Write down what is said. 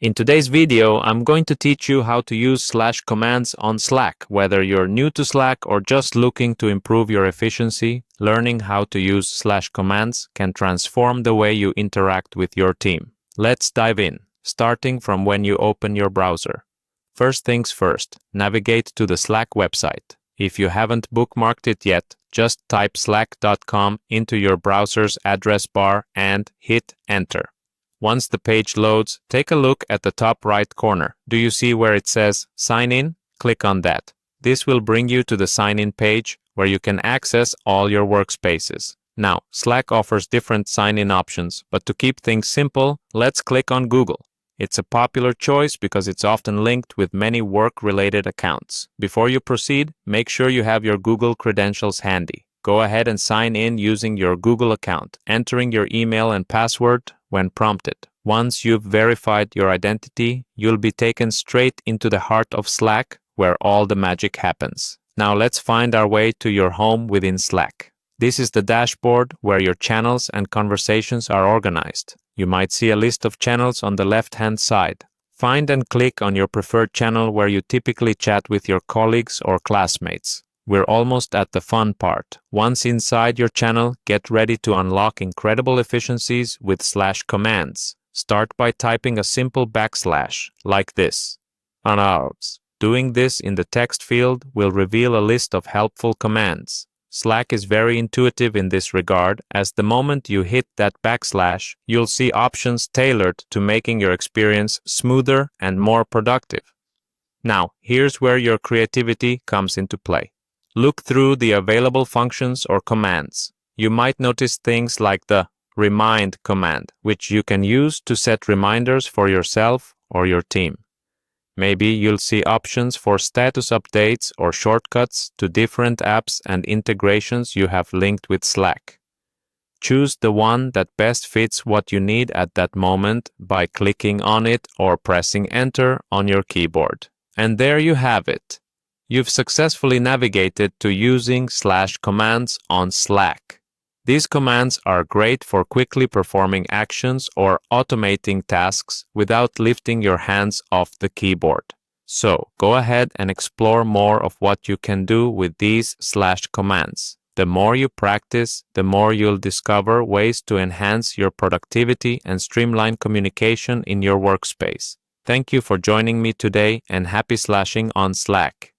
In today's video, I'm going to teach you how to use slash commands on Slack. Whether you're new to Slack or just looking to improve your efficiency, learning how to use slash commands can transform the way you interact with your team. Let's dive in, starting from when you open your browser. First things first, navigate to the Slack website. If you haven't bookmarked it yet, just type slack.com into your browser's address bar and hit enter. Once the page loads, take a look at the top right corner. Do you see where it says Sign In? Click on that. This will bring you to the Sign In page where you can access all your workspaces. Now, Slack offers different sign-in options, but to keep things simple, let's click on Google. It's a popular choice because it's often linked with many work-related accounts. Before you proceed, make sure you have your Google credentials handy. Go ahead and sign in using your Google account, entering your email and password when prompted. Once you've verified your identity, you'll be taken straight into the heart of Slack, where all the magic happens. Now let's find our way to your home within Slack. This is the dashboard where your channels and conversations are organized. You might see a list of channels on the left-hand side. Find and click on your preferred channel where you typically chat with your colleagues or classmates. We're almost at the fun part. Once inside your channel, get ready to unlock incredible efficiencies with slash commands. Start by typing a simple backslash, like this. On ours. Doing this in the text field will reveal a list of helpful commands. Slack is very intuitive in this regard, as the moment you hit that backslash, you'll see options tailored to making your experience smoother and more productive. Now, here's where your creativity comes into play. Look through the available functions or commands. You might notice things like the remind command, which you can use to set reminders for yourself or your team. Maybe you'll see options for status updates or shortcuts to different apps and integrations you have linked with Slack. Choose the one that best fits what you need at that moment by clicking on it or pressing enter on your keyboard. And there you have it. You've successfully navigated to using slash commands on Slack. These commands are great for quickly performing actions or automating tasks without lifting your hands off the keyboard. So, go ahead and explore more of what you can do with these slash commands. The more you practice, the more you'll discover ways to enhance your productivity and streamline communication in your workspace. Thank you for joining me today, and happy slashing on Slack.